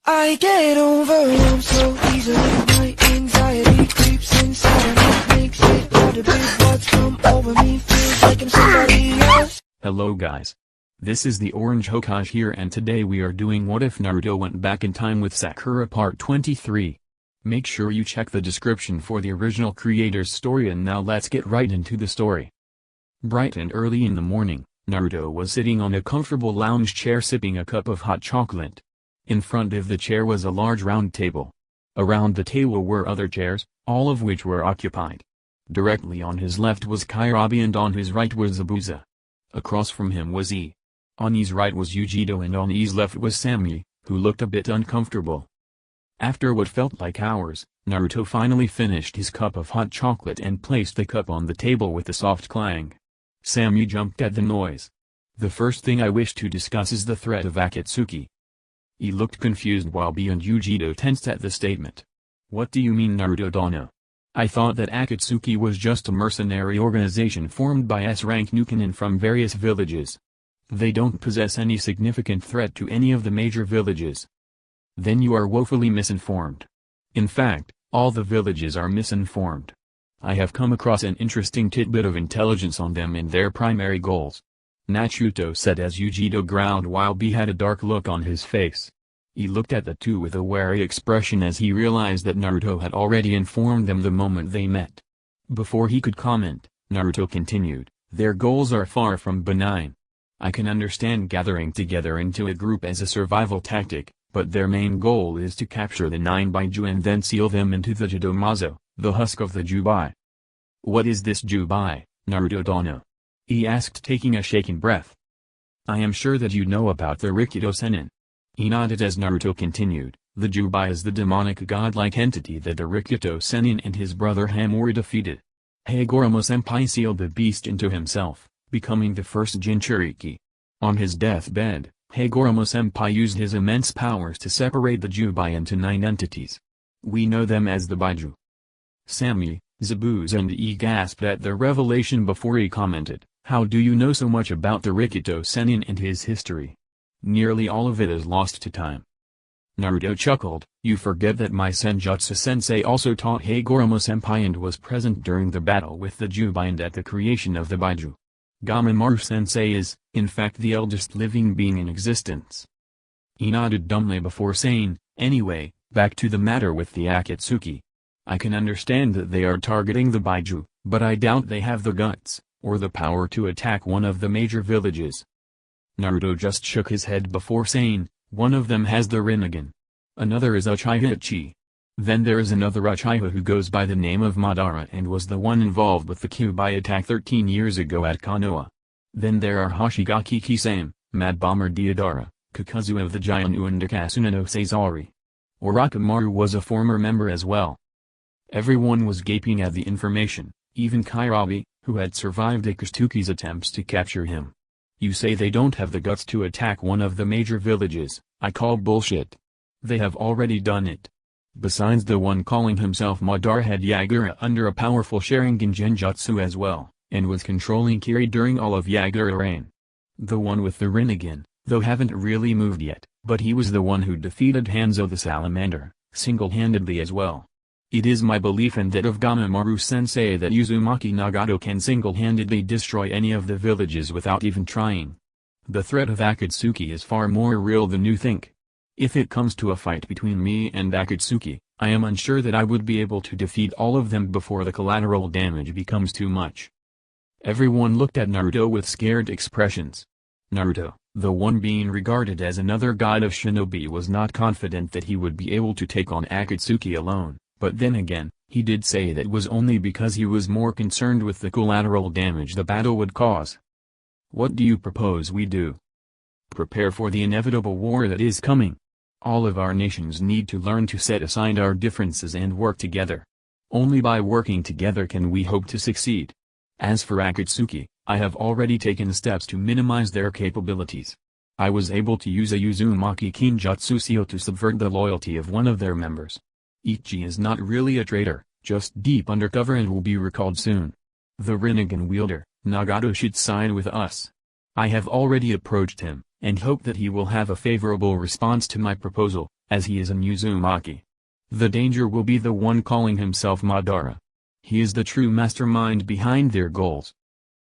I get overwhelmed so easily. My anxiety creeps inside of me, makes it hard to breathe. What's come over me feels like I'm somebody else. Hello guys. This is the Orange Hokage here, and today we are doing What If Naruto Went Back in Time with Sakura Part 23. Make sure you check the description for the original creator's story, and now let's get right into the story. Bright and early in the morning, Naruto was sitting on a comfortable lounge chair sipping a cup of hot chocolate. In front of the chair was a large round table. Around the table were other chairs, all of which were occupied. Directly on his left was Kurama and on his right was Zabuza. Across from him was E. On E's right was Jūbi and on E's left was Sammy, who looked a bit uncomfortable. After what felt like hours, Naruto finally finished his cup of hot chocolate and placed the cup on the table with a soft clang. Sammy jumped at the noise. The first thing I wish to discuss is the threat of Akatsuki. He looked confused while B and Jūbi tensed at the statement. What do you mean, Naruto-dana? I thought that Akatsuki was just a mercenary organization formed by S-rank Nukenin from various villages. They don't possess any significant threat to any of the major villages. Then you are woefully misinformed. In fact, all the villages are misinformed. I have come across an interesting tidbit of intelligence on them and their primary goals. Naruto said as Jūbi growled while B had a dark look on his face. He looked at the two with a wary expression as he realized that Naruto had already informed them the moment they met. Before he could comment, Naruto continued, their goals are far from benign. I can understand gathering together into a group as a survival tactic, but their main goal is to capture the 9 Bijū and then seal them into the Jūdomazo, the husk of the Jūbi. What is this Jūbi, Naruto-dana? He asked, taking a shaken breath. I am sure that you know about the Rikito Sennin. He nodded as Naruto continued, the Jūbi is the demonic godlike entity that the Rikito Sennin and his brother Hamori defeated. Hagoromo-senpai sealed the beast into himself, becoming the first Jinchuriki. On his deathbed, Hagoromo-senpai used his immense powers to separate the Jūbi into 9 entities. We know them as the Bijū. Sammy, Zabuza and E gasped at the revelation before he commented, how do you know so much about the Rikito Sennin and his history? Nearly all of it is lost to time. Naruto chuckled, you forget that my Senjutsu sensei also taught Hagoromo-senpai and was present during the battle with the Jūbi and at the creation of the Bijū. Gamamaru sensei is, in fact, the eldest living being in existence. He nodded dumbly before saying, anyway, back to the matter with the Akatsuki. I can understand that they are targeting the Bijū, but I doubt they have the guts, or the power to attack one of the major villages. Naruto just shook his head before saying, one of them has the Rinnegan. Another is Uchiha. Then there is another Uchiha who goes by the name of Madara and was the one involved with the Kyuubi attack 13 years ago at Konoha. Then there are Hoshigaki Kisame, Mad Bomber Deidara, Kakazu of the Gionu and Akasuna no Sasori. Orochimaru was a former member as well. Everyone was gaping at the information, even Kurama, who had survived Akatsuki's attempts to capture him. You say they don't have the guts to attack one of the major villages, I call bullshit. They have already done it. Besides, the one calling himself Madara had Yagura under a powerful Sharingan Genjutsu as well, and was controlling Kiri during all of Yagura reign. The one with the Rinnegan, though haven't really moved yet, but he was the one who defeated Hanzo the Salamander, single-handedly as well. It is my belief and that of Gamamaru-sensei that Uzumaki Nagato can single-handedly destroy any of the villages without even trying. The threat of Akatsuki is far more real than you think. If it comes to a fight between me and Akatsuki, I am unsure that I would be able to defeat all of them before the collateral damage becomes too much. Everyone looked at Naruto with scared expressions. Naruto, the one being regarded as another god of shinobi, was not confident that he would be able to take on Akatsuki alone. But then again, he did say that was only because he was more concerned with the collateral damage the battle would cause. What do you propose we do? Prepare for the inevitable war that is coming. All of our nations need to learn to set aside our differences and work together. Only by working together can we hope to succeed. As for Akatsuki, I have already taken steps to minimize their capabilities. I was able to use a Uzumaki Kinjutsu seal to subvert the loyalty of one of their members. Ichi is not really a traitor, just deep undercover and will be recalled soon. The Rinnegan wielder, Nagato, should side with us. I have already approached him, and hope that he will have a favorable response to my proposal, as he is an Uzumaki. The danger will be the one calling himself Madara. He is the true mastermind behind their goals.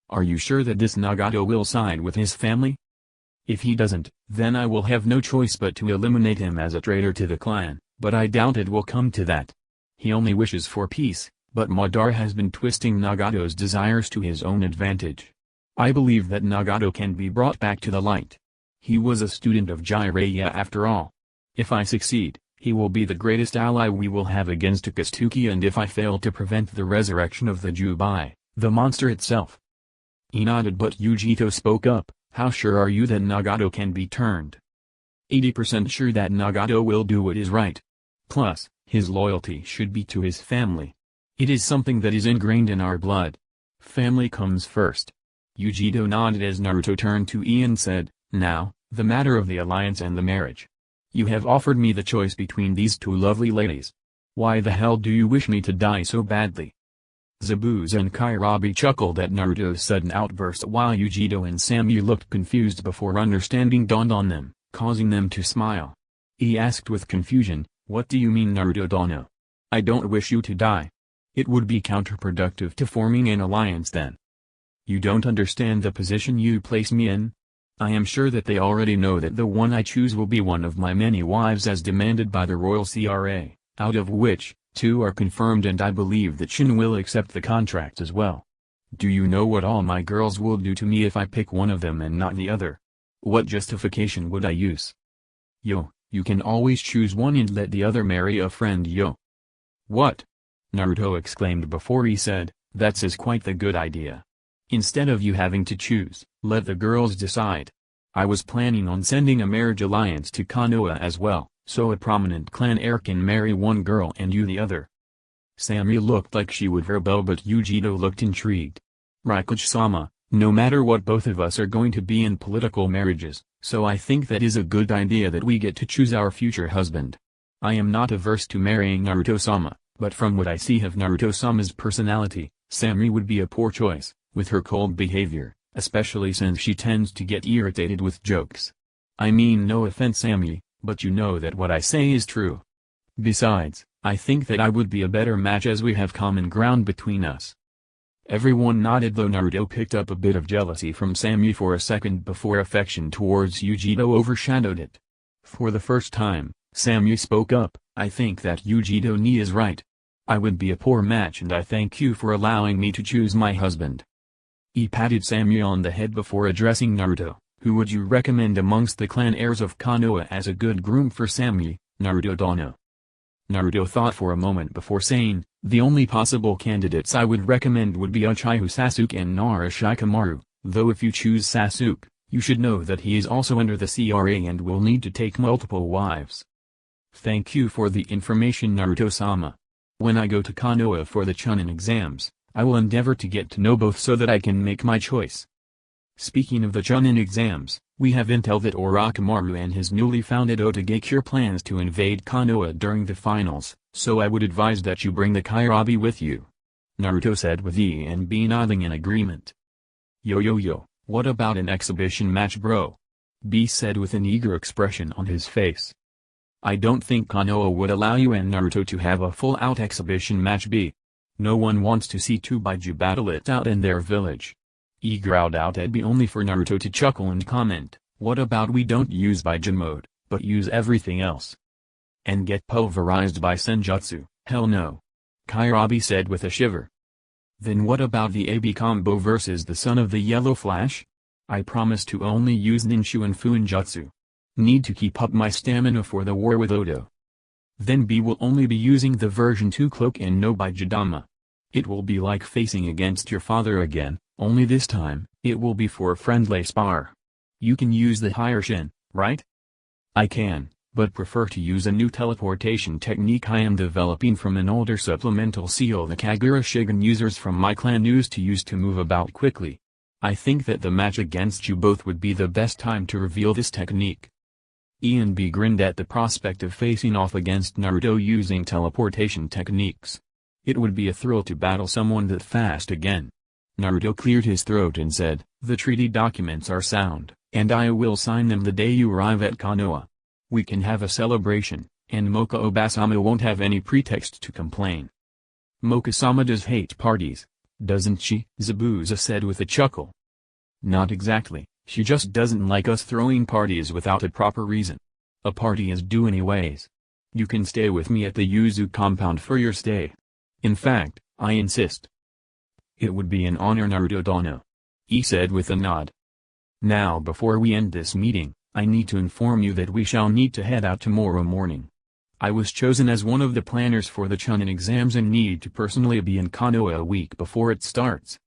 Are you sure that this Nagato will side with his family? If he doesn't, then I will have no choice but to eliminate him as a traitor to the clan, but I doubt it will come to that. He only wishes for peace, but Madara has been twisting Nagato's desires to his own advantage. I believe that Nagato can be brought back to the light. He was a student of Jiraiya after all. If I succeed, he will be the greatest ally we will have against Akatsuki, and if I fail to prevent the resurrection of the Jūbi, the monster itself. He nodded, but Yujito spoke up, how sure are you that Nagato can be turned? 80% sure that Nagato will do what is right. Plus, his loyalty should be to his family. It is something that is ingrained in our blood. Family comes first. Yujito nodded as Naruto turned to Ii and said, now, the matter of the alliance and the marriage. You have offered me the choice between these two lovely ladies. Why the hell do you wish me to die so badly? Zabuza and Kairabi chuckled at Naruto's sudden outburst, while Yujito and Sammy looked confused before understanding dawned on them, causing them to smile. He asked with confusion, what do you mean, Naruto-dono? I don't wish you to die. It would be counterproductive to forming an alliance then. You don't understand the position you place me in? I am sure that they already know that the one I choose will be one of my many wives as demanded by the Royal CRA, out of which, 2 are confirmed, and I believe that Shin will accept the contract as well. Do you know what all my girls will do to me if I pick one of them and not the other? What justification would I use? Yo, you can always choose one and let the other marry a friend, yo. What? Naruto exclaimed before he said, that's quite the good idea. Instead of you having to choose, let the girls decide. I was planning on sending a marriage alliance to Konoha as well, so a prominent clan heir can marry one girl and you the other. Sammy looked like she would rebel, but Yujito looked intrigued. Raikage-sama, no matter what, both of us are going to be in political marriages, so I think that is a good idea that we get to choose our future husband. I am not averse to marrying Naruto-sama, but from what I see of Naruto-sama's personality, Sammy would be a poor choice, with her cold behavior, especially since she tends to get irritated with jokes. I mean, no offense, Sammy, but you know that what I say is true. Besides, I think that I would be a better match as we have common ground between us. Everyone nodded, though Naruto picked up a bit of jealousy from Sammy for a second before affection towards Yujito overshadowed it. For the first time, Sammy spoke up, I think that Yujito-ni is right. I would be a poor match, and I thank you for allowing me to choose my husband. He patted Sammy on the head before addressing Naruto. Who would you recommend amongst the clan heirs of Konoha as a good groom for Sammy, Naruto-dono? Naruto thought for a moment before saying, the only possible candidates I would recommend would be Uchiha Sasuke and Nara Shikamaru, though if you choose Sasuke, you should know that he is also under the CRA and will need to take multiple wives. Thank you for the information, Naruto-sama. When I go to Konoha for the Chunin exams, I will endeavor to get to know both so that I can make my choice. Speaking of the Chunin exams, we have intel that Orochimaru and his newly founded Otagakure plans to invade Konoha during the finals, so I would advise that you bring the Kairabi with you. Naruto said with E and B nodding in agreement. Yo, what about an exhibition match, bro? B said with an eager expression on his face. I don't think Konoha would allow you and Naruto to have a full-out exhibition match, B. No one wants to see two Bijū battle it out in their village. E growled out at B, only for Naruto to chuckle and comment, what about we don't use Bijū mode, but use everything else? And get pulverized by Senjutsu? Hell no. Kairabi said with a shiver. Then what about the AB combo versus the son of the Yellow Flash? I promise to only use Ninshu and Fuinjutsu. Need to keep up my stamina for the war with Odo. Then B will only be using the version 2 cloak and no Bijūdama. It will be like facing against your father again, only this time, it will be for a friendly spar. You can use the higher Shin, right? I can, but prefer to use a new teleportation technique I am developing from an older supplemental seal the Kagura Shigen users from my clan used to use to move about quickly. I think that the match against you both would be the best time to reveal this technique. E and B grinned at the prospect of facing off against Naruto using teleportation techniques. It would be a thrill to battle someone that fast again. Naruto cleared his throat and said, the treaty documents are sound, and I will sign them the day you arrive at Konoha. We can have a celebration, and Mocha Obasama won't have any pretext to complain. Mocha-sama does hate parties, doesn't she? Zabuza said with a chuckle. Not exactly, she just doesn't like us throwing parties without a proper reason. A party is due anyways. You can stay with me at the Yuzu compound for your stay. In fact, I insist. It would be an honor, Naruto-dono. He said with a nod. Now before we end this meeting, I need to inform you that we shall need to head out tomorrow morning. I was chosen as one of the planners for the Chunin exams and need to personally be in Konoha a week before it starts.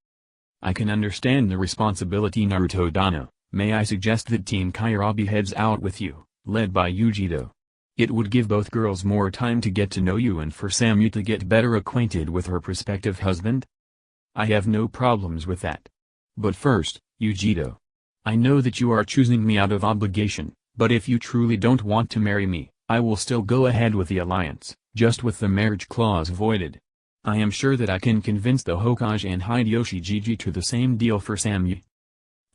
I can understand the responsibility, Naruto-dono. May I suggest that Team Kairabi heads out with you, led by Yujito. It would give both girls more time to get to know you and for Samu to get better acquainted with her prospective husband. I have no problems with that. But first, Yujito. I know that you are choosing me out of obligation, but if you truly don't want to marry me, I will still go ahead with the alliance, just with the marriage clause voided. I am sure that I can convince the Hokage and Hideyoshi Jiji to the same deal for Samu.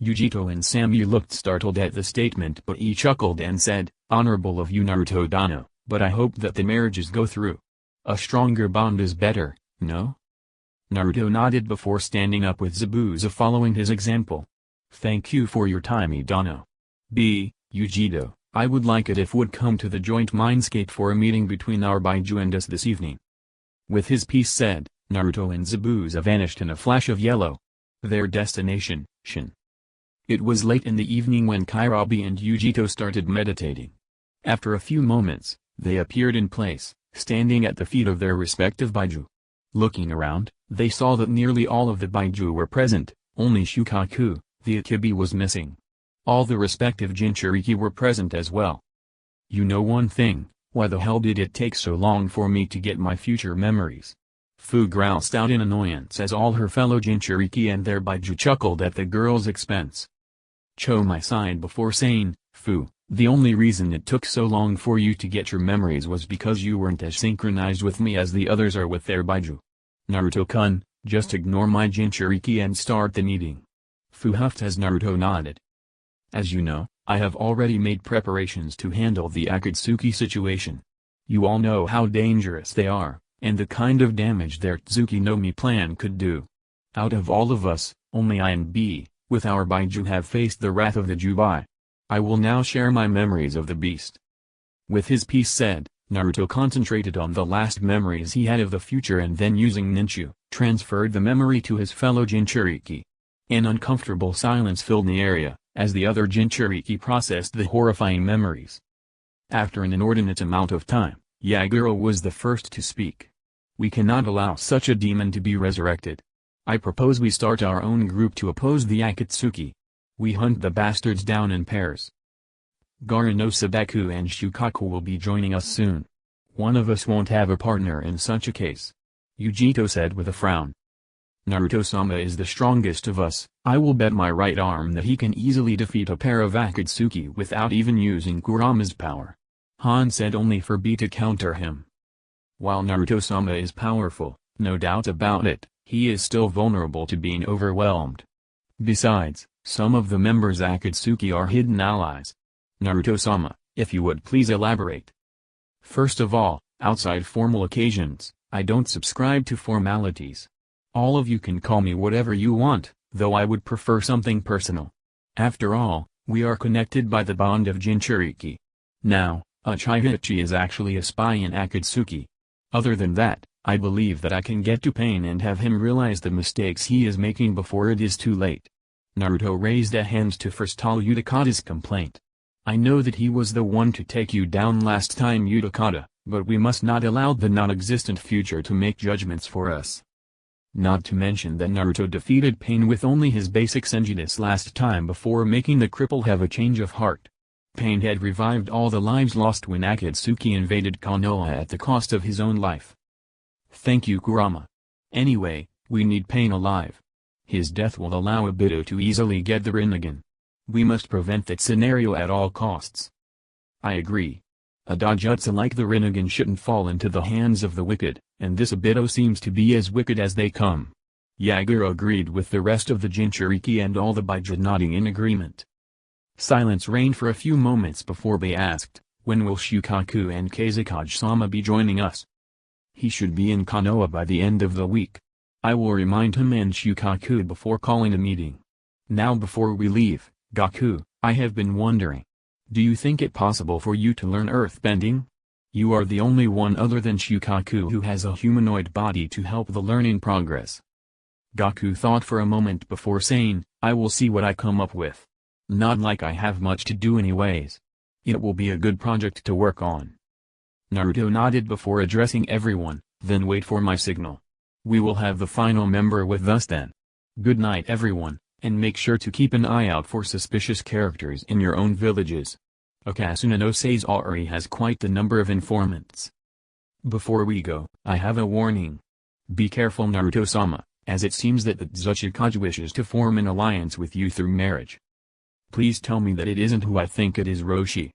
Yujito and Samu looked startled at the statement, but he chuckled and said, "Honorable of you, Naruto-dono, but I hope that the marriages go through. A stronger bond is better, no?" Naruto nodded before standing up with Zabuza following his example. "Thank you for your time, Dono. Yujito, I would like it if would come to the joint mindscape for a meeting between our Bijū and us this evening." With his piece said, Naruto and Zabuza vanished in a flash of yellow. Their destination, Shin. It was late in the evening when Kairabi and Yujito started meditating. After a few moments, they appeared in place, standing at the feet of their respective Bijū. Looking around, they saw that nearly all of the Bijū were present, only Shukaku, the Akebi, was missing. All the respective Jinchuriki were present as well. "You know one thing, why the hell did it take so long for me to get my future memories?" Fu groused out in annoyance as all her fellow Jinchuriki and their Bijū chuckled at the girl's expense. Chomai sighed before saying, "Fu, the only reason it took so long for you to get your memories was because you weren't as synchronized with me as the others are with their Bijū. Naruto-kun, just ignore my Jinchuriki and start the meeting." Fu huffed as Naruto nodded. "As you know, I have already made preparations to handle the Akatsuki situation. You all know how dangerous they are, and the kind of damage their Tsuki no Mi plan could do. Out of all of us, only I and B, with our Bijū, have faced the wrath of the Jūbi. I will now share my memories of the beast." With his piece said, Naruto concentrated on the last memories he had of the future and then using ninchu, transferred the memory to his fellow Jinchuriki. An uncomfortable silence filled the area, as the other Jinchuriki processed the horrifying memories. After an inordinate amount of time, Yagura was the first to speak. "We cannot allow such a demon to be resurrected. I propose we start our own group to oppose the Akatsuki. We hunt the bastards down in pairs. Gaara no Sabaku and Shukaku will be joining us soon. One of us won't have a partner in such a case," Yujito said with a frown. "Naruto-sama is the strongest of us. I will bet my right arm that he can easily defeat a pair of Akatsuki without even using Kurama's power." Han said, only for B to counter him. While Naruto-sama is powerful, no doubt about it, he is still vulnerable to being overwhelmed. Besides, some of the members Akatsuki are hidden allies. Naruto-sama, if you would please elaborate. "First of all, outside formal occasions, I don't subscribe to formalities. All of you can call me whatever you want, though I would prefer something personal. After all, we are connected by the bond of Jinchuriki. Now, Uchihachi is actually a spy in Akatsuki. Other than that, I believe that I can get to Pain and have him realize the mistakes he is making before it is too late." Naruto raised a hand to forestall Utakata's complaint. "I know that he was the one to take you down last time, Utakata, but we must not allow the non-existent future to make judgments for us. Not to mention that Naruto defeated Pain with only his basic Senjutsu last time before making the cripple have a change of heart. Pain had revived all the lives lost when Akatsuki invaded Konoha at the cost of his own life." "Thank you, Kurama. Anyway, we need Pain alive. His death will allow Obito to easily get the Rinnegan. We must prevent that scenario at all costs." "I agree. A Dojutsu like the Rinnegan shouldn't fall into the hands of the wicked, and this Obito seems to be as wicked as they come." Yagura agreed with the rest of the Jinchuriki and all the Bijū nodding in agreement. Silence reigned for a few moments before they asked, When will Shukaku and Kazekage-sama be joining us? He should be in Konoha by the end of the week. I will remind him and Shukaku before calling a meeting. Now before we leave, Gaku, I have been wondering. Do you think it possible for you to learn earthbending? You are the only one other than Shukaku who has a humanoid body to help the learning progress. Gaku thought for a moment before saying, I will see what I come up with. Not like I have much to do anyways. It will be a good project to work on. Naruto nodded before addressing everyone, then wait for my signal. We will have the final member with us then. Good night everyone, and make sure to keep an eye out for suspicious characters in your own villages. Akasuna no Sazori has quite the number of informants. Before we go, I have a warning. Be careful Naruto-sama, as it seems that the Tsuchikage wishes to form an alliance with you through marriage. Please tell me that it isn't who I think it is. Roshi.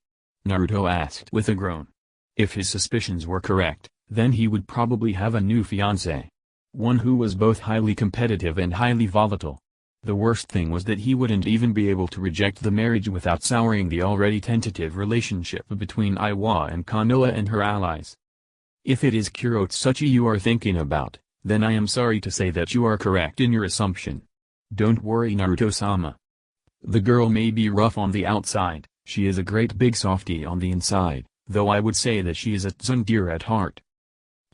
Naruto asked with a groan. If his suspicions were correct, then he would probably have a new fiancé. One who was both highly competitive and highly volatile. The worst thing was that he wouldn't even be able to reject the marriage without souring the already tentative relationship between Iwa and Konoha and her allies. If it is Kurotsuchi you are thinking about, then I am sorry to say that you are correct in your assumption. Don't worry Naruto-sama. The girl may be rough on the outside, she is a great big softie on the inside, though I would say that she is a tsundere at heart.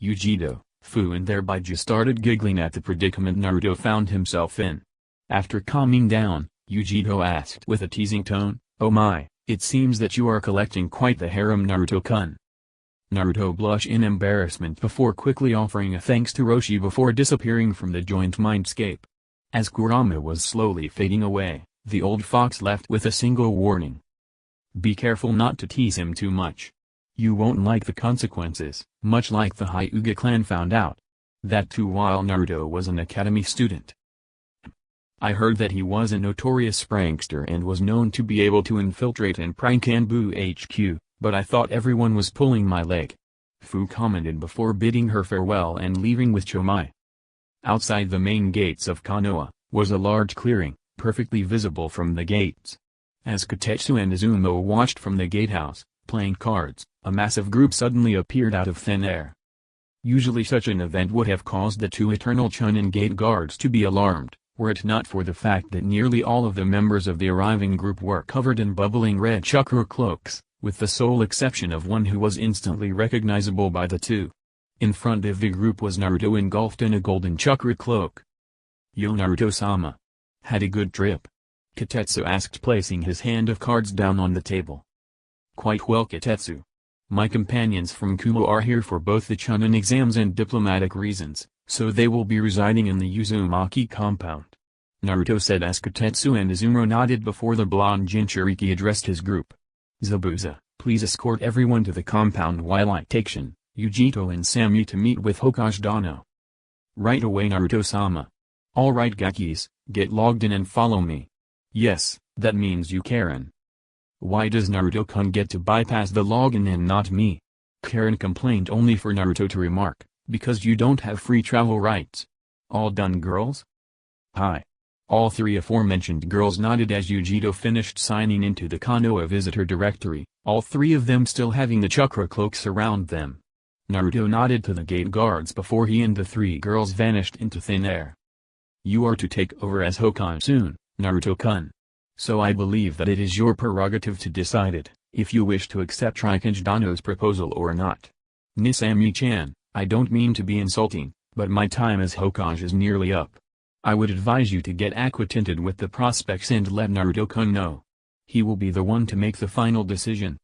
Yujido, Fu and thereby just started giggling at the predicament Naruto found himself in. After calming down, Yujido asked with a teasing tone, oh my, it seems that you are collecting quite the harem Naruto-kun. Naruto blushed in embarrassment before quickly offering a thanks to Roshi before disappearing from the joint mindscape. As Kurama was slowly fading away, the old fox left with a single warning. Be careful not to tease him too much. You won't like the consequences, much like the Hyuga clan found out. That too while Naruto was an academy student. I heard that he was a notorious prankster and was known to be able to infiltrate and prank Anbu HQ, but I thought everyone was pulling my leg. Fu commented before bidding her farewell and leaving with Chomai. Outside the main gates of Konoha, was a large clearing, perfectly visible from the gates. As Kotetsu and Izumo watched from the gatehouse, playing cards, a massive group suddenly appeared out of thin air. Usually such an event would have caused the two Eternal Chunin gate guards to be alarmed, were it not for the fact that nearly all of the members of the arriving group were covered in bubbling red chakra cloaks, with the sole exception of one who was instantly recognizable by the two. In front of the group was Naruto engulfed in a golden chakra cloak. Yo Naruto-sama. Had a good trip? Kotetsu asked placing his hand of cards down on the table. Quite well Kotetsu. My companions from Kumo are here for both the Chunin exams and diplomatic reasons, so they will be residing in the Uzumaki compound. Naruto said as Kotetsu and Izumo nodded before the blonde Jinchuriki addressed his group. Zabuza, please escort everyone to the compound while I take Shin, Yujito and Sammy to meet with Hokage Dano. Right away Naruto-sama. Alright Gakis, get logged in and follow me. Yes, that means you Karen. Why does Naruto-kun get to bypass the login and not me? Karen complained only for Naruto to remark, because you don't have free travel rights. All done girls? Hi. All three aforementioned girls nodded as Yujito finished signing into the Konoha visitor directory, all three of them still having the chakra cloaks around them. Naruto nodded to the gate guards before he and the three girls vanished into thin air. You are to take over as Hokage soon, Naruto-kun. So I believe that it is your prerogative to decide it, if you wish to accept Hokage Dano's proposal or not. Nisami-chan, I don't mean to be insulting, but my time as Hokage is nearly up. I would advise you to get acquainted with the prospects and let Naruto-kun know. He will be the one to make the final decision.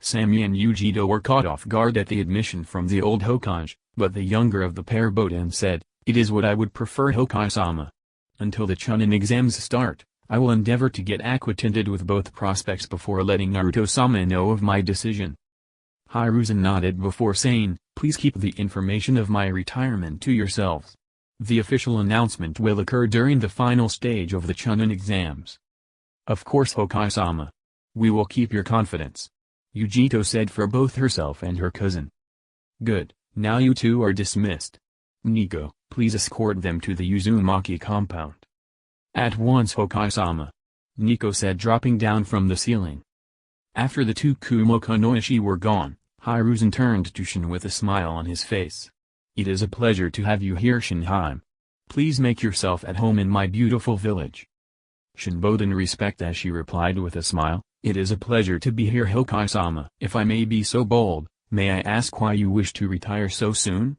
Sammy and Yujito were caught off guard at the admission from the old Hokage, but the younger of the pair bowed and said, it is what I would prefer Hokage-sama. Until the Chunin exams start, I will endeavor to get acquainted with both prospects before letting Naruto-sama know of my decision. Hiruzen nodded before saying, please keep the information of my retirement to yourselves. The official announcement will occur during the final stage of the Chunin exams. Of course Hokage-sama. We will keep your confidence. Yujito said for both herself and her cousin. Good, now you two are dismissed. Nico, please escort them to the Uzumaki compound. At once Hokage-sama. Nico said dropping down from the ceiling. After the two Kumo Kunoichi were gone, Hiruzen turned to Shin with a smile on his face. It is a pleasure to have you here, Shinheim. Please make yourself at home in my beautiful village. Shin bowed in respect as she replied with a smile, it is a pleasure to be here, Hokage-sama. If I may be so bold, may I ask why you wish to retire so soon?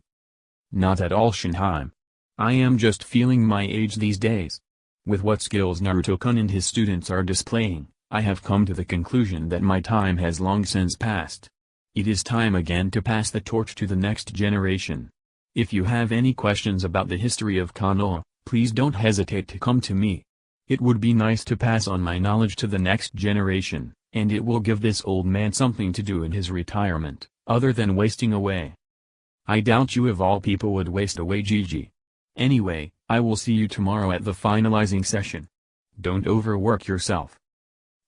Not at all, Shinheim. I am just feeling my age these days. With what skills Naruto-kun and his students are displaying, I have come to the conclusion that my time has long since passed. It is time again to pass the torch to the next generation. If you have any questions about the history of Konoha, please don't hesitate to come to me. It would be nice to pass on my knowledge to the next generation, and it will give this old man something to do in his retirement, other than wasting away. I doubt you of all people would waste away, Gigi. Anyway, I will see you tomorrow at the finalizing session. Don't overwork yourself.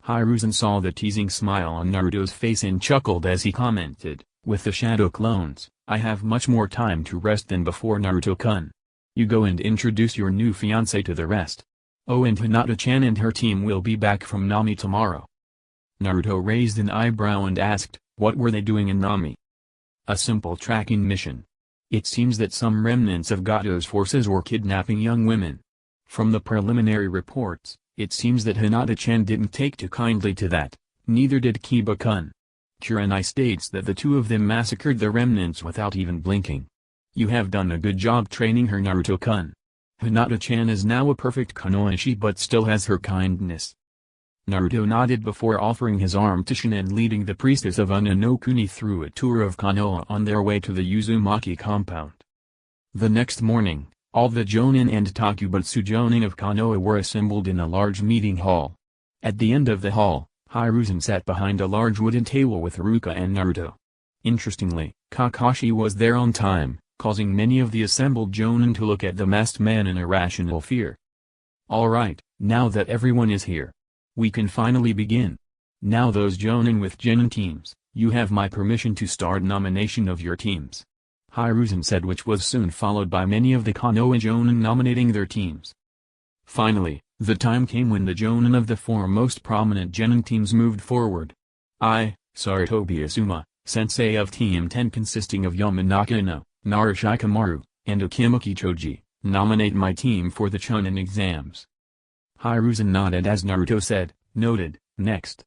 Hiruzen saw the teasing smile on Naruto's face and chuckled as he commented, with the shadow clones, I have much more time to rest than before, Naruto-kun. You go and introduce your new fiancé to the rest. Oh, and Hinata-chan and her team will be back from Nami tomorrow. Naruto raised an eyebrow and asked, what were they doing in Nami? A simple tracking mission. It seems that some remnants of Gato's forces were kidnapping young women. From the preliminary reports, it seems that Hinata-chan didn't take too kindly to that, neither did Kiba-kun. Kurenai states that the two of them massacred the remnants without even blinking. You have done a good job training her, Naruto-kun. Hinata-chan is now a perfect kunoichi but still has her kindness. Naruto nodded before offering his arm to Shin and leading the priestess of Unonokuni through a tour of Konoha on their way to the Uzumaki compound. The next morning, all the Jonin and Takubutsu Jonin of Konoha were assembled in a large meeting hall. At the end of the hall, Hiruzen sat behind a large wooden table with Haruka and Naruto. Interestingly, Kakashi was there on time, causing many of the assembled Jonin to look at the masked man in irrational fear. Alright, now that everyone is here, we can finally begin. Now those Jonin with Genin teams, you have my permission to start nomination of your teams. Hiruzen said, which was soon followed by many of the Konoha Jonin nominating their teams. Finally, the time came when the Jonin of the four most prominent Genin teams moved forward. I, Sarutobi Asuma, sensei of Team 10 consisting of Yamanaka Ino, Narashikamaru, and Akimaki Choji, nominate my team for the Chunin exams. Hiruzen nodded as Naruto said, noted. Next.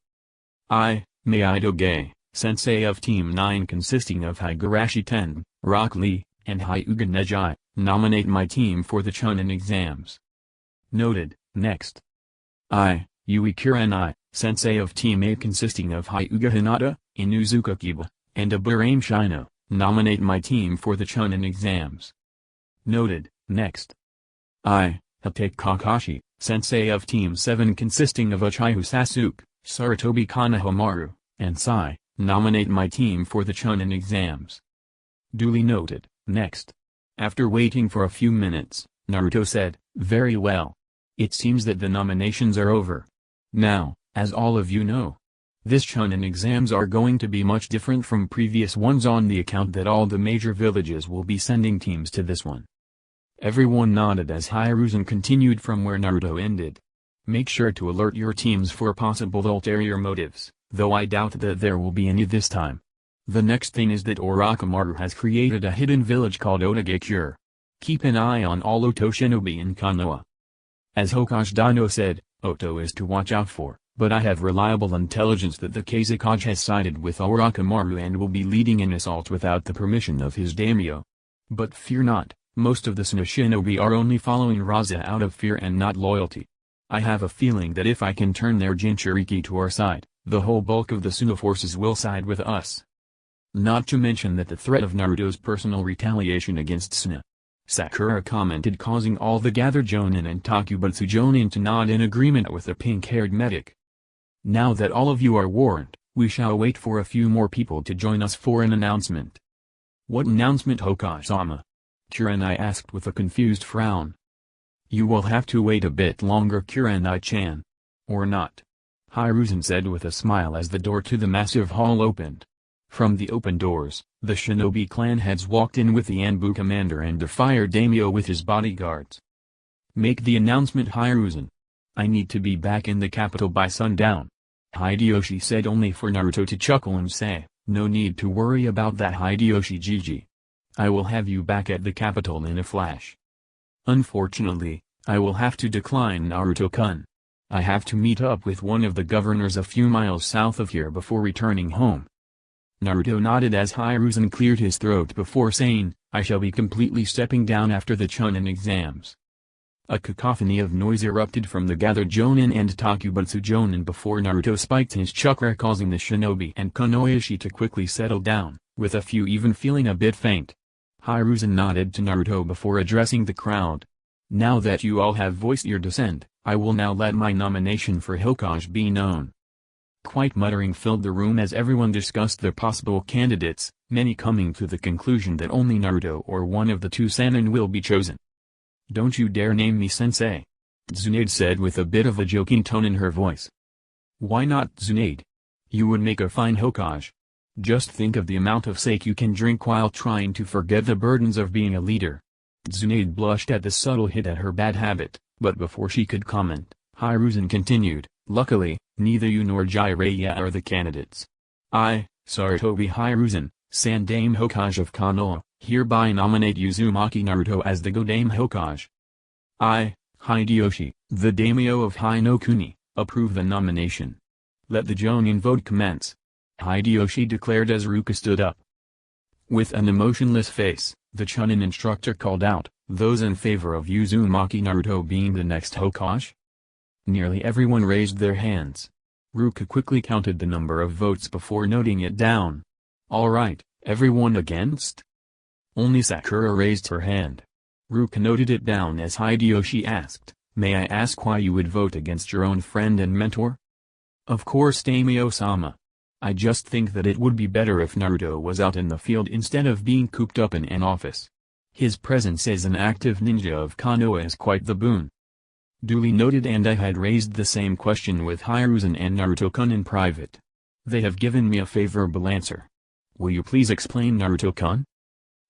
I, Meidoge, sensei of Team 9 consisting of Higurashi Ten, Rock Lee, and Hyuga Neji, nominate my team for the Chunin exams. Noted. Next. I, Yui Kurenai, sensei of Team 8 consisting of Hyuga Hinata, Inuzuka Kiba, and Aburame Shino, nominate my team for the Chunin exams. Noted. Next. I, Hatake Kakashi, sensei of Team 7 consisting of Uchiha Sasuke, Sarutobi Konohamaru, and Sai, nominate my team for the Chunin exams. Duly noted. Next. After waiting for a few minutes, Naruto said, very well. It seems that the nominations are over. Now, as all of you know, this Chunin exams are going to be much different from previous ones on the account that all the major villages will be sending teams to this one. Everyone nodded as Hiruzen continued from where Naruto ended. Make sure to alert your teams for possible ulterior motives, though I doubt that there will be any this time. The next thing is that Orochimaru has created a hidden village called Otagakure. Keep an eye on all Oto Shinobi in Konoha. As Hokage Dino said, Oto is to watch out for, but I have reliable intelligence that the Kazekage has sided with Orochimaru and will be leading an assault without the permission of his daimyo. But fear not, most of the Suna Shinobi are only following Raza out of fear and not loyalty. I have a feeling that if I can turn their Jinchuriki to our side, the whole bulk of the Suna forces will side with us. Not to mention that the threat of Naruto's personal retaliation against Suna Sakura commented, causing all the gathered Jonin and Takubutsu Jonin to nod in agreement with the pink-haired medic. Now that all of you are warned, we shall wait for a few more people to join us for an announcement. What announcement, Hokage-sama? Kurenai asked with a confused frown. You will have to wait a bit longer, Kurenai-chan. Or not. Hiruzen said with a smile as the door to the massive hall opened. From the open doors, the shinobi clan heads walked in with the Anbu commander and the fire daimyo with his bodyguards. Make the announcement, Hiruzen. I need to be back in the capital by sundown. Hideyoshi said, only for Naruto to chuckle and say, "No need to worry about that, Hideyoshi Gigi. I will have you back at the capital in a flash." "Unfortunately, I will have to decline, Naruto-kun. I have to meet up with one of the governors a few miles south of here before returning home." Naruto nodded as Hiruzen cleared his throat before saying, "I shall be completely stepping down after the Chunin exams." A cacophony of noise erupted from the gathered Jonin and Takubutsu Jonin before Naruto spiked his chakra, causing the shinobi and Kunoichi to quickly settle down, with a few even feeling a bit faint. Hiruzen nodded to Naruto before addressing the crowd. "Now that you all have voiced your dissent, I will now let my nomination for Hokage be known." Quiet muttering filled the room as everyone discussed their possible candidates, many coming to the conclusion that only Naruto or one of the two Sannin will be chosen. "Don't you dare name me sensei," Tsunade said with a bit of a joking tone in her voice. "Why not, Tsunade? You would make a fine Hokage. Just think of the amount of sake you can drink while trying to forget the burdens of being a leader." Tsunade blushed at the subtle hit at her bad habit, but before she could comment, Hiruzen continued, "Luckily, neither you nor Jiraiya are the candidates. I, Sarutobi Hiruzen, Sandaime Hokage of Konoha, hereby nominate Uzumaki Naruto as the Godame Hokage. I, Hideyoshi, the daimyo of Hinokuni, approve the nomination. Let the Jonin vote commence," Hideyoshi declared as Ruka stood up. With an emotionless face, the Chunin instructor called out, "Those in favor of Uzumaki Naruto being the next Hokage?" Nearly everyone raised their hands. Ruka quickly counted the number of votes before noting it down. "All right, everyone against?" Only Sakura raised her hand. Ruka noted it down as Hideyoshi asked, "May I ask why you would vote against your own friend and mentor?" "Of course, Daimyo-sama. I just think that it would be better if Naruto was out in the field instead of being cooped up in an office. His presence as an active ninja of Konoha is quite the boon." Duly noted, and I had raised the same question with Hiruzen and Naruto-kun in private. They have given me a favorable answer. Will you please explain, Naruto-kun?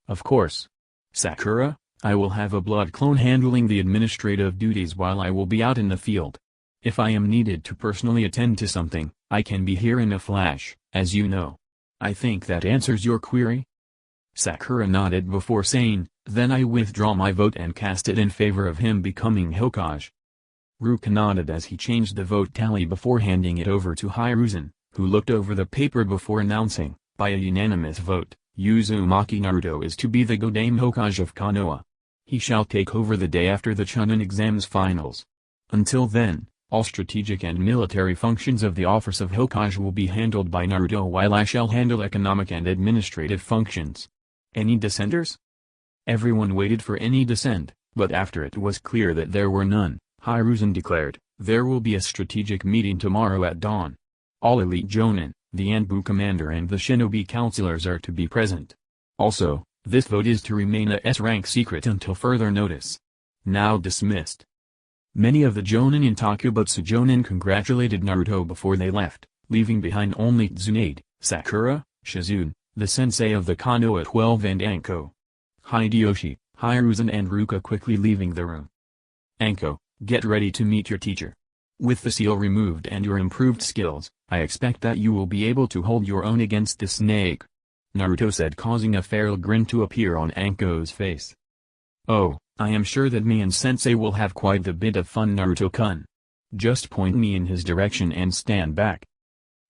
Of course. Sakura, I will have a blood clone handling the administrative duties while I will be out in the field. If I am needed to personally attend to something, I can be here in a flash, as you know. I think that answers your query? Sakura nodded before saying, "Then I withdraw my vote and cast it in favor of him becoming Hokage." Ruka nodded as he changed the vote tally before handing it over to Hiruzen, who looked over the paper before announcing, by a unanimous vote, Uzumaki Naruto is to be the Godame Hokage of Konoha. He shall take over the day after the Chunin exams finals. Until then, all strategic and military functions of the office of Hokage will be handled by Naruto, while I shall handle economic and administrative functions. Any dissenters? Everyone waited for any dissent, but after it was clear that there were none, Hiruzen declared, "There will be a strategic meeting tomorrow at dawn. All elite Jonin, the Anbu commander and the shinobi counselors are to be present. Also, this vote is to remain a S-rank secret until further notice." Now dismissed. Many of the Jonin and Takubutsu Jonin congratulated Naruto before they left, leaving behind only Tsunade, Sakura, Shizune, the sensei of the Konoha 12 and Anko. Hideyoshi, Hiruzen and Ruka quickly leaving the room. "Anko, get ready to meet your teacher. With the seal removed and your improved skills, I expect that you will be able to hold your own against the snake," Naruto said, causing a feral grin to appear on Anko's face. "Oh, I am sure that me and Sensei will have quite a bit of fun, Naruto-kun. Just point me in his direction and stand back.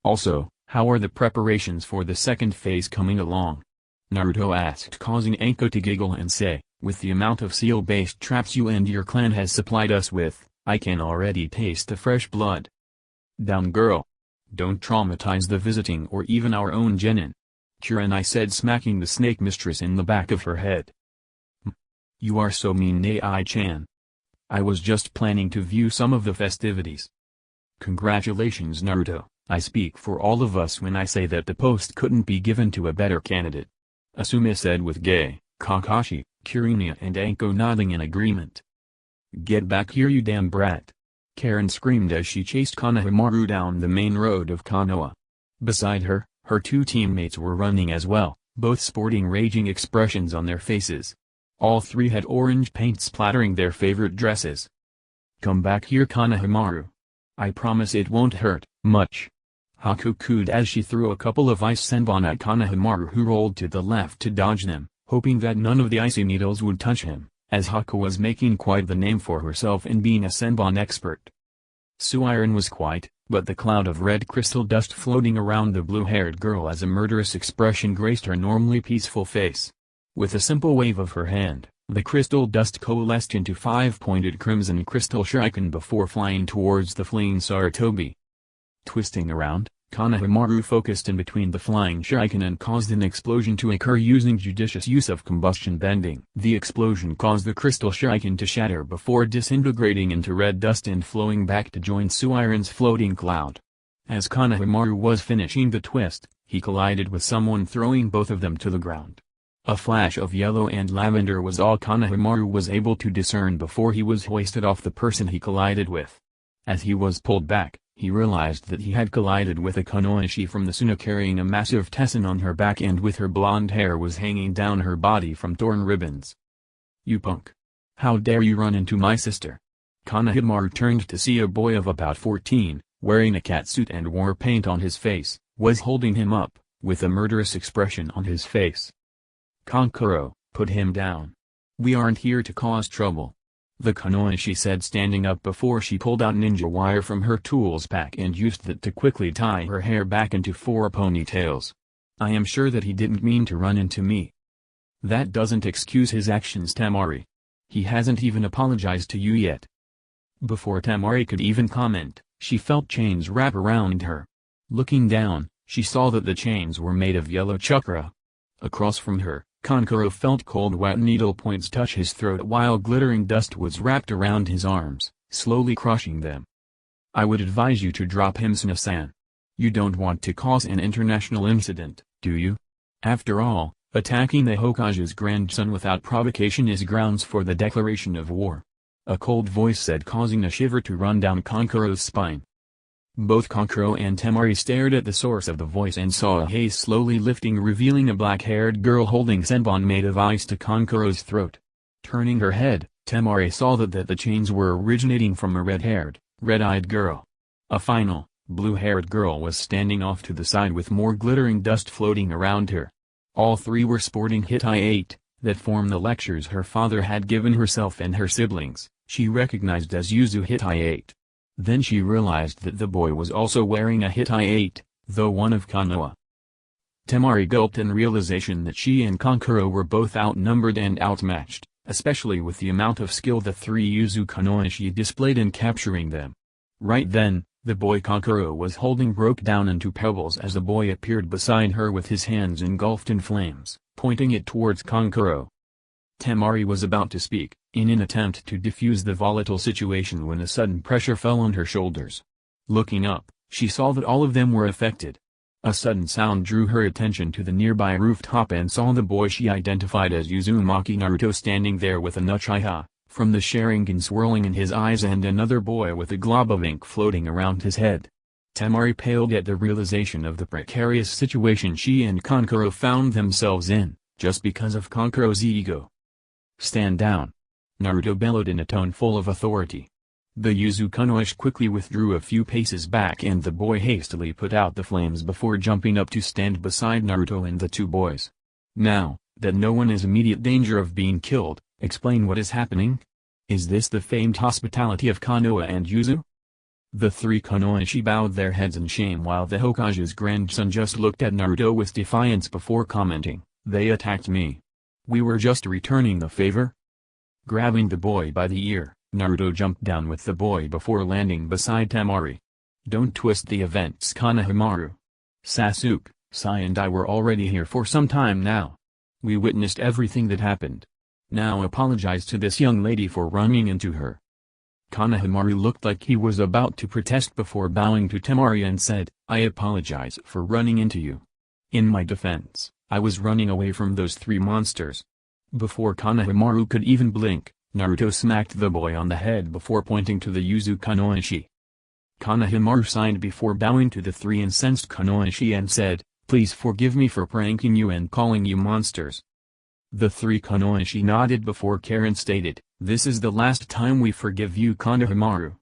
Also, how are the preparations for the second phase coming along?" Naruto asked, causing Anko to giggle and say, "With the amount of seal-based traps you and your clan has supplied us with, I can already taste the fresh blood. Down, girl. Don't traumatize the visiting or even our own genin," Kurenai said, smacking the snake mistress in the back of her head. "You are so mean, Nai-chan. I was just planning to view some of the festivities." "Congratulations, Naruto. I speak for all of us when I say that the post couldn't be given to a better candidate," Asuma said with Gay, Kakashi, Kurinya and Anko nodding in agreement. "Get back here, you damn brat!" Karen screamed as she chased Konohamaru down the main road of Konoha. Beside her, her two teammates were running as well, both sporting raging expressions on their faces. All three had orange paint splattering their favorite dresses. "Come back here, Konohamaru. I promise it won't hurt much," Haku cooed as she threw a couple of ice senbon at Konohamaru, who rolled to the left to dodge them, hoping that none of the icy needles would touch him, as Haku was making quite the name for herself in being a senbon expert. Suiren was quiet, but the cloud of red crystal dust floating around the blue-haired girl as a murderous expression graced her normally peaceful face. With a simple wave of her hand, the crystal dust coalesced into 5-pointed crimson crystal shuriken before flying towards the fleeing Sarutobi. Twisting around, Konohamaru focused in between the flying shuriken and caused an explosion to occur using judicious use of combustion bending. The explosion caused the crystal shuriken to shatter before disintegrating into red dust and flowing back to join Suiren's floating cloud. As Konohamaru was finishing the twist, he collided with someone, throwing both of them to the ground. A flash of yellow and lavender was all Konohamaru was able to discern before he was hoisted off the person he collided with. As he was pulled back, he realized that he had collided with a Konoishi from the Suna carrying a massive tesson on her back, and with her blonde hair was hanging down her body from torn ribbons. "You punk! How dare you run into my sister?" Konohamaru turned to see a boy of about 14, wearing a catsuit and war paint on his face, was holding him up, with a murderous expression on his face. "Kankuro, put him down. We aren't here to cause trouble," the Konoishi said, standing up before she pulled out ninja wire from her tools pack and used that to quickly tie her hair back into 4 ponytails. "I am sure that he didn't mean to run into me." "That doesn't excuse his actions, Temari. He hasn't even apologized to you yet." Before Temari could even comment, she felt chains wrap around her. Looking down, she saw that the chains were made of yellow chakra. Across from her, Kankuro felt cold wet needle points touch his throat while glittering dust was wrapped around his arms, slowly crushing them. "I would advise you to drop him, Suna-san. You don't want to cause an international incident, do you? After all, attacking the Hokage's grandson without provocation is grounds for the declaration of war," a cold voice said, causing a shiver to run down Kankuro's spine. Both Kankuro and Temari stared at the source of the voice and saw a haze slowly lifting, revealing a black-haired girl holding senbon made of ice to Kankuro's throat. Turning her head, Temari saw that the chains were originating from a red-haired, red-eyed girl. A final, blue-haired girl was standing off to the side with more glittering dust floating around her. All three were sporting Hitai 8, that formed the lectures her father had given herself and her siblings, she recognized as Yuzu Hitai 8. Then she realized that the boy was also wearing a Hitai 8, though one of Konoha. Temari gulped in realization that she and Kankuro were both outnumbered and outmatched, especially with the amount of skill the 3 Yuzu Konoishi displayed in capturing them. Right then, the boy Kankuro was holding broke down into pebbles as the boy appeared beside her with his hands engulfed in flames, pointing it towards Kankuro. Temari was about to speak, in an attempt to defuse the volatile situation, when a sudden pressure fell on her shoulders. Looking up, she saw that all of them were affected. A sudden sound drew her attention to the nearby rooftop and saw the boy she identified as Uzumaki Naruto standing there with a Uchiha, from the Sharingan swirling in his eyes, and another boy with a glob of ink floating around his head. Temari paled at the realization of the precarious situation she and Kankuro found themselves in, just because of Kankuro's ego. "Stand down!" Naruto bellowed in a tone full of authority. The Yuzu Kunoishi quickly withdrew a few paces back and the boy hastily put out the flames before jumping up to stand beside Naruto and the 2 boys. "Now, that no one is in immediate danger of being killed, explain what is happening? Is this the famed hospitality of Konoha and Yuzu?" The 3 Konoishi bowed their heads in shame while the Hokage's grandson just looked at Naruto with defiance before commenting, "They attacked me. We were just returning the favor." Grabbing the boy by the ear, Naruto jumped down with the boy before landing beside Temari. "Don't twist the events, Konohamaru. Sasuke, Sai and I were already here for some time now. We witnessed everything that happened. Now apologize to this young lady for running into her." Konohamaru looked like he was about to protest before bowing to Temari and said, "I apologize for running into you. In my defense, I was running away from those 3 monsters." Before Konohamaru could even blink, Naruto smacked the boy on the head before pointing to the Yuzu Kunoishi. Konohamaru sighed before bowing to the 3 incensed Kunoishi and said, "Please forgive me for pranking you and calling you monsters." The 3 Kunoishi nodded before Karen stated, "This is the last time we forgive you, Konohamaru.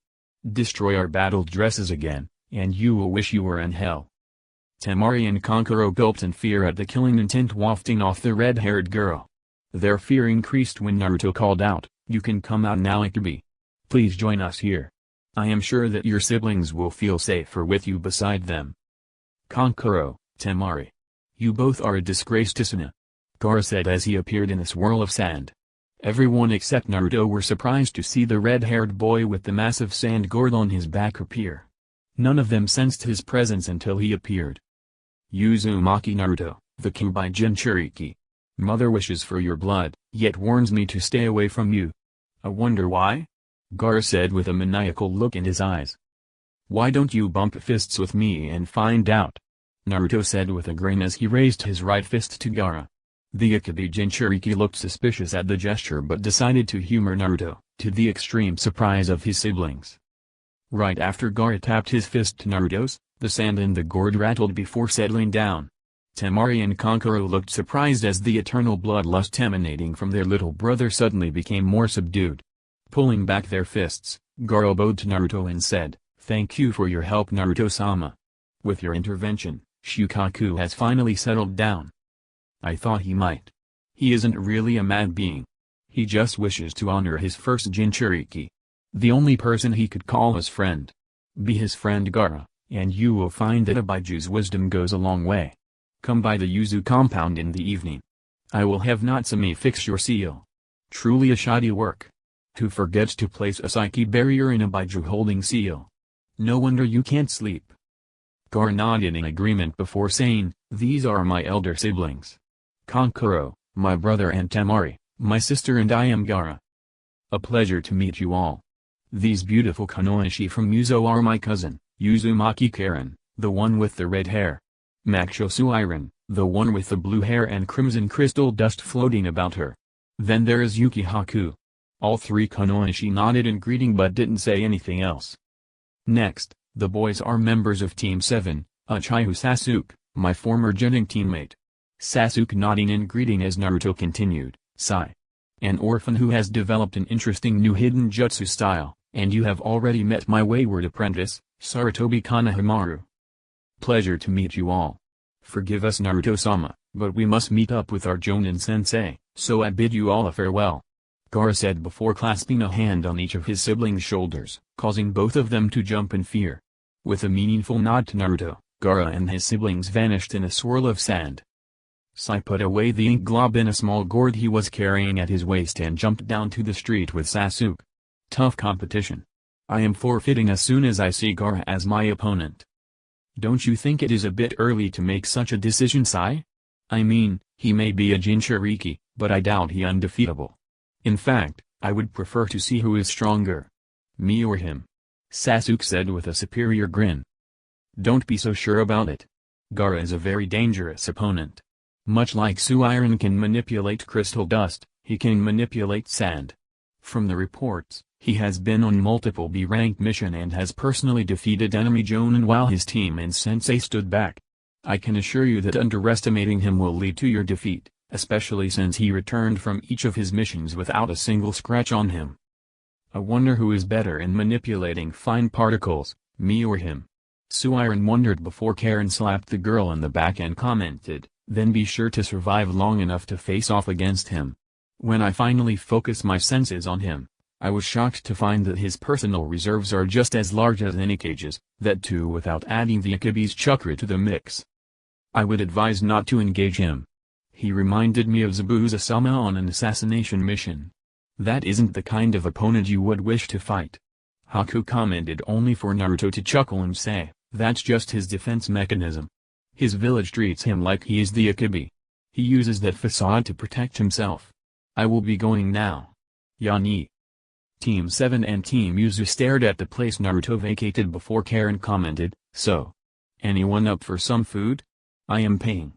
Destroy our battle dresses again, and you will wish you were in hell." Temari and Kankuro gulped in fear at the killing intent wafting off the red-haired girl. Their fear increased when Naruto called out, "You can come out now, Ikubi. Please join us here. I am sure that your siblings will feel safer with you beside them." "Kankuro, Temari. You both are a disgrace to Sana," Gaara said as he appeared in a swirl of sand. Everyone except Naruto were surprised to see the red-haired boy with the massive sand gourd on his back appear. None of them sensed his presence until he appeared. "Uzumaki Naruto, the Kyuubi Jinchuriki. Mother wishes for your blood, yet warns me to stay away from you." "I wonder why?" Gaara said with a maniacal look in his eyes. "Why don't you bump fists with me and find out?" Naruto said with a grin as he raised his right fist to Gaara. The Ikubi Jinchuriki looked suspicious at the gesture but decided to humor Naruto, to the extreme surprise of his siblings. Right after Gaara tapped his fist to Naruto's, the sand in the gourd rattled before settling down. Temari and Kankuro looked surprised as the eternal bloodlust emanating from their little brother suddenly became more subdued. Pulling back their fists, Gaara bowed to Naruto and said, "Thank you for your help, Naruto-sama. With your intervention, Shukaku has finally settled down. I thought he might. He isn't really a mad being. He just wishes to honor his first Jinchuriki. The only person he could call his friend. Be his friend, Gaara, and you will find that a Bijū's wisdom goes a long way. Come by the Yuzu compound in the evening. I will have Natsumi fix your seal. Truly a shoddy work. Who forgets to place a psyche barrier in a Bijū holding seal? No wonder you can't sleep." Gaara nodded in agreement before saying, "These are my elder siblings. Kankuro, my brother, and Temari, my sister, and I am Gaara. A pleasure to meet you all. These beautiful Kunoichi from Muzo are my cousin, Uzumaki Karen, the one with the red hair. Maksho Suiran, the one with the blue hair and crimson crystal dust floating about her. Then there is Yuki Haku." All three Kunoichi nodded in greeting but didn't say anything else. "Next, the boys are members of Team 7, Uchiha Sasuke, my former Genin teammate." Sasuke nodding in greeting as Naruto continued, "Sai. An orphan who has developed an interesting new hidden jutsu style, and you have already met my wayward apprentice, Sarutobi Konohamaru. Pleasure to meet you all. Forgive us, Naruto-sama, but we must meet up with our Jonin-sensei, so I bid you all a farewell," Gaara said before clasping a hand on each of his siblings' shoulders, causing both of them to jump in fear. With a meaningful nod to Naruto, Gaara and his siblings vanished in a swirl of sand. Sai put away the ink glob in a small gourd he was carrying at his waist and jumped down to the street with Sasuke. Tough competition. I am forfeiting as soon as I see Gaara as my opponent. Don't you think it is a bit early to make such a decision, Sai? I mean, he may be a Jinchuriki, but I doubt he undefeatable. In fact, I would prefer to see who is stronger. Me or him. Sasuke said with a superior grin. Don't be so sure about it. Gaara is a very dangerous opponent. Much like Suiran can manipulate crystal dust, he can manipulate sand. From the reports, he has been on multiple B-rank mission and has personally defeated enemy Jonin while his team and sensei stood back. I can assure you that underestimating him will lead to your defeat, especially since he returned from each of his missions without a single scratch on him. I wonder who is better in manipulating fine particles, me or him. Suiran wondered before Karen slapped the girl on the back and commented, then be sure to survive long enough to face off against him. When I finally focused my senses on him, I was shocked to find that his personal reserves are just as large as Enikage's, that too without adding the Ikubi's chakra to the mix. I would advise not to engage him. He reminded me of Zabuza-sama on an assassination mission. That isn't the kind of opponent you would wish to fight. Haku commented only for Naruto to chuckle and say, that's just his defense mechanism. His village treats him like he is the Ikubi. He uses that facade to protect himself. I will be going now. Yani. Team 7 and Team Yuzu stared at the place Naruto vacated before Karen commented, so. Anyone up for some food? I am paying.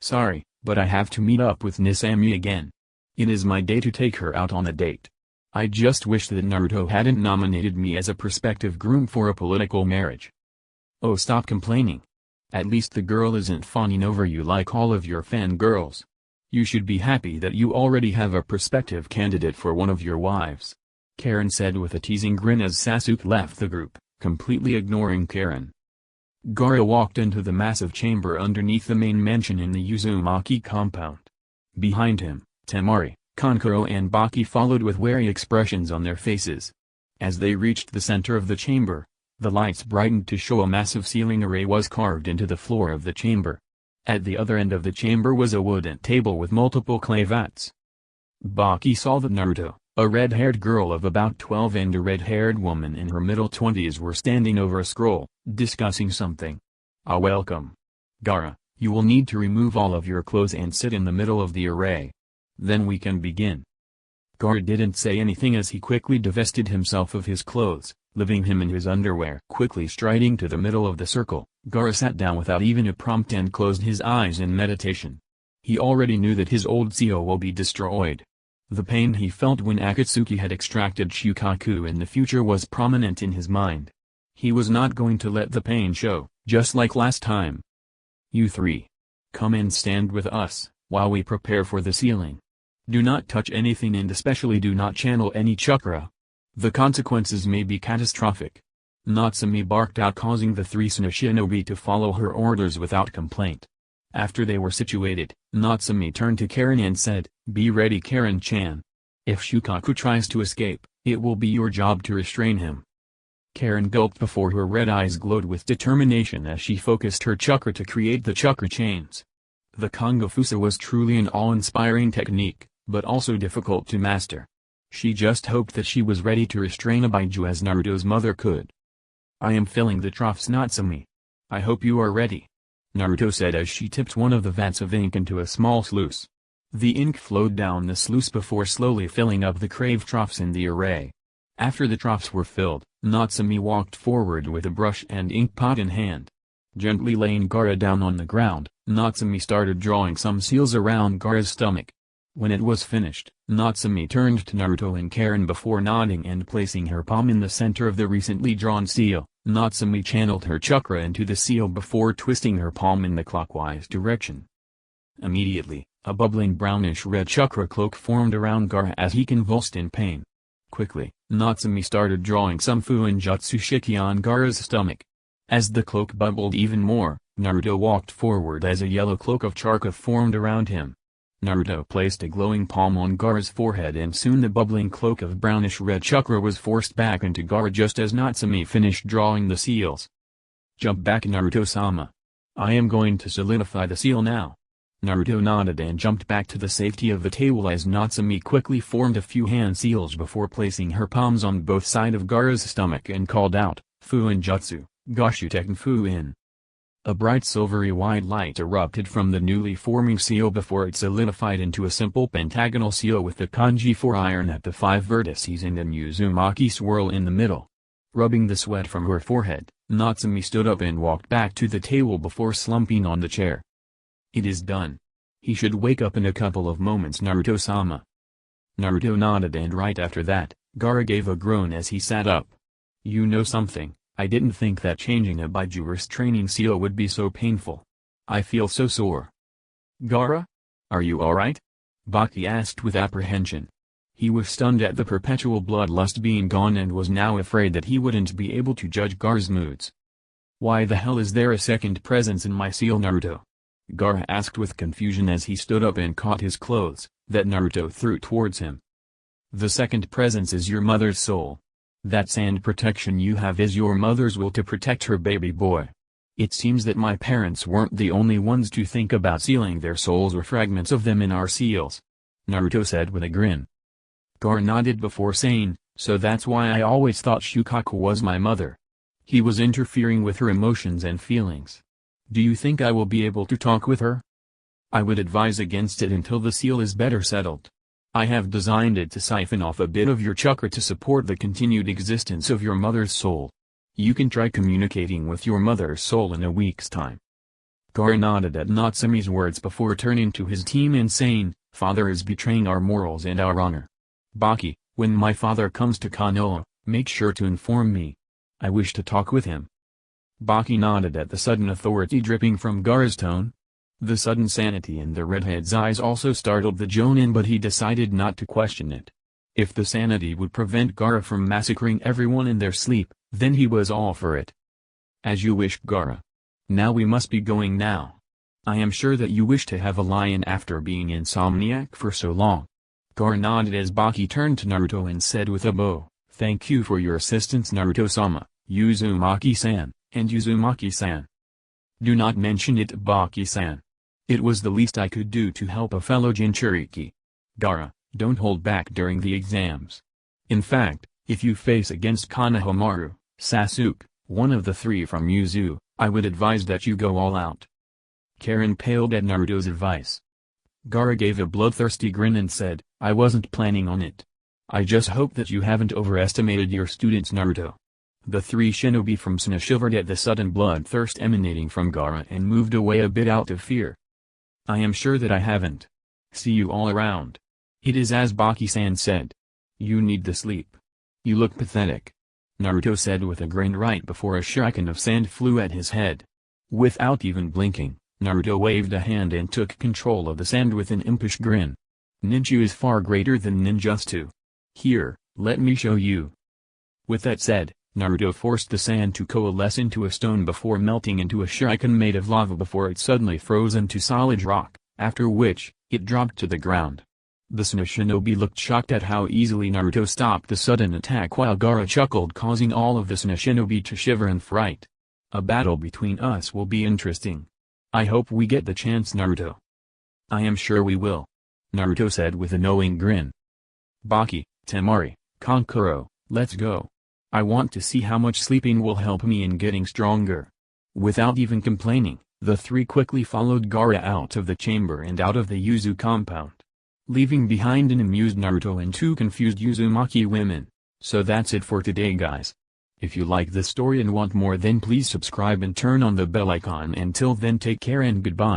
Sorry, but I have to meet up with Nisami again. It is my day to take her out on a date. I just wish that Naruto hadn't nominated me as a prospective groom for a political marriage. Oh, stop complaining. At least the girl isn't fawning over you like all of your fangirls. You should be happy that you already have a prospective candidate for one of your wives. Karen said with a teasing grin as Sasuke left the group, completely ignoring Karen. Gaara walked into the massive chamber underneath the main mansion in the Uzumaki compound. Behind him, Temari, Kankuro and Baki followed with wary expressions on their faces. As they reached the center of the chamber, the lights brightened to show a massive ceiling array was carved into the floor of the chamber. At the other end of the chamber was a wooden table with multiple clay vats. Baki saw that Naruto, a red-haired girl of about 12 and a red-haired woman in her middle 20s were standing over a scroll, discussing something. Welcome. Gaara, you will need to remove all of your clothes and sit in the middle of the array. Then we can begin. Gaara didn't say anything as he quickly divested himself of his clothes, leaving him in his underwear. Quickly striding to the middle of the circle, Gaara sat down without even a prompt and closed his eyes in meditation. He already knew that his old seal will be destroyed. The pain he felt when Akatsuki had extracted Shukaku in the future was prominent in his mind. He was not going to let the pain show, just like last time. You three. Come and stand with us, while we prepare for the sealing. Do not touch anything and especially do not channel any chakra. The consequences may be catastrophic. Natsumi barked out, causing the three shinobi to follow her orders without complaint. After they were situated, Natsumi turned to Karen and said, "Be ready, Karen-chan. If Shukaku tries to escape, it will be your job to restrain him." Karen gulped before her red eyes glowed with determination as she focused her chakra to create the chakra chains. The Kongofusa was truly an awe-inspiring technique, but also difficult to master. She just hoped that she was ready to restrain a Bijū as Naruto's mother could. "I am filling the troughs, Natsumi. I hope you are ready," Naruto said as she tipped one of the vats of ink into a small sluice. The ink flowed down the sluice before slowly filling up the crave troughs in the array. After the troughs were filled, Natsumi walked forward with a brush and ink pot in hand. Gently laying Gaara down on the ground, Natsumi started drawing some seals around Gaara's stomach. When it was finished, Natsumi turned to Naruto and Karen before nodding and placing her palm in the center of the recently drawn seal. Natsumi channeled her chakra into the seal before twisting her palm in the clockwise direction. Immediately, a bubbling brownish-red chakra cloak formed around Gaara as he convulsed in pain. Quickly, Natsumi started drawing some Fuinjutsu Shiki on Gaara's stomach. As the cloak bubbled even more, Naruto walked forward as a yellow cloak of chakra formed around him. Naruto placed a glowing palm on Gaara's forehead and soon the bubbling cloak of brownish-red chakra was forced back into Gaara just as Natsumi finished drawing the seals. "Jump back, Naruto-sama. I am going to solidify the seal now." Naruto nodded and jumped back to the safety of the table as Natsumi quickly formed a few hand seals before placing her palms on both sides of Gaara's stomach and called out, "Fuinjutsu, Goshuteken Fuin." A bright silvery white light erupted from the newly forming seal before it solidified into a simple pentagonal seal with the kanji 4 iron at the 5 vertices and an Uzumaki swirl in the middle. Rubbing the sweat from her forehead, Natsumi stood up and walked back to the table before slumping on the chair. "It is done. He should wake up in a couple of moments, Naruto-sama." Naruto nodded and right after that, Gaara gave a groan as he sat up. "You know something? I didn't think that changing a Bijū restraining seal would be so painful. I feel so sore." "Gaara? Are you alright?" Baki asked with apprehension. He was stunned at the perpetual bloodlust being gone and was now afraid that he wouldn't be able to judge Gaara's moods. "Why the hell is there a second presence in my seal, Naruto?" Gaara asked with confusion as he stood up and caught his clothes, that Naruto threw towards him. "The second presence is your mother's soul. That sand protection you have is your mother's will to protect her baby boy. It seems that my parents weren't the only ones to think about sealing their souls or fragments of them in our seals," Naruto said with a grin. Gaara nodded before saying, "So that's why I always thought Shukaku was my mother. He was interfering with her emotions and feelings. Do you think I will be able to talk with her?" "I would advise against it until the seal is better settled. I have designed it to siphon off a bit of your chakra to support the continued existence of your mother's soul. You can try communicating with your mother's soul in a week's time." Gaara nodded at Natsumi's words before turning to his team and saying, "Father is betraying our morals and our honor. Baki, when my father comes to Konoha, make sure to inform me. I wish to talk with him." Baki nodded at the sudden authority dripping from Gaara's tone. The sudden sanity in the redhead's eyes also startled the Jonin, but he decided not to question it. If the sanity would prevent Gaara from massacring everyone in their sleep, then he was all for it. "As you wish, Gaara. Now we must be going now. I am sure that you wish to have a lion after being insomniac for so long. Gaara nodded as Baki turned to Naruto and said with a bow, "Thank you for your assistance Naruto-sama, Uzumaki-san, and Uzumaki-san. Do not mention it Baki-san. It was the least I could do to help a fellow Jinchuriki. Gaara, don't hold back during the exams. In fact, if you face against Konohamaru, Sasuke, one of the three from Yuzu, I would advise that you go all out." Karen paled at Naruto's advice. Gaara gave a bloodthirsty grin and said, "I wasn't planning on it. I just hope that you haven't overestimated your students Naruto." The three shinobi from Suna shivered at the sudden bloodthirst emanating from Gaara and moved away a bit out of fear. "I am sure that I haven't. See you all around." "It is as Baki-san said. You need the sleep. You look pathetic," Naruto said with a grin right before a shuriken of sand flew at his head. Without even blinking, Naruto waved a hand and took control of the sand with an impish grin. "Ninja is far greater than ninjutsu. Here, let me show you." With that said, Naruto forced the sand to coalesce into a stone before melting into a shuriken made of lava before it suddenly froze into solid rock, after which, it dropped to the ground. The Suna shinobi looked shocked at how easily Naruto stopped the sudden attack while Gaara chuckled, causing all of the Suna shinobi to shiver in fright. "A battle between us will be interesting. I hope we get the chance Naruto." "I am sure we will," Naruto said with a knowing grin. "Baki, Temari, Kankuro, let's go. I want to see how much sleeping will help me in getting stronger." Without even complaining, the three quickly followed Gaara out of the chamber and out of the Yuzu compound, leaving behind an amused Naruto and two confused Uzumaki women. So that's it for today guys. If you like this story and want more then please subscribe and turn on the bell icon. Until then take care and goodbye.